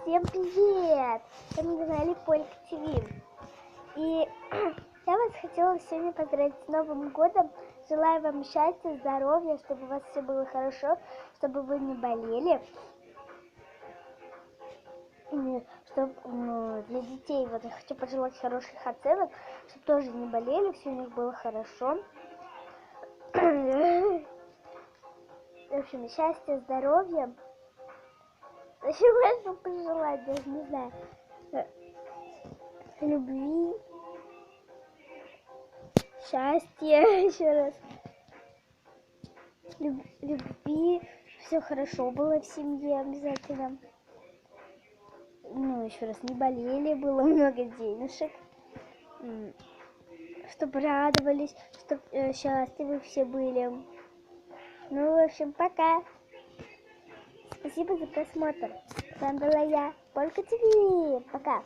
Всем привет! Это на канале Полька ТВ. И я вас хотела сегодня поздравить с Новым годом. Желаю вам счастья, здоровья, чтобы у вас все было хорошо, чтобы вы не болели. И чтобы для детей вот я хочу пожелать хороших оценок, чтобы тоже не болели, все у них было хорошо. В общем, счастья, здоровья. Зачем можно пожелать, даже не знаю. Любви, счастья, еще раз. Любви, все хорошо было в семье обязательно. Ну, еще раз, не болели, было много денежек. Чтобы радовались, чтобы счастливы все были. Ну, в общем, пока. Спасибо за просмотр. С вами была я, Полька ТВ. Пока.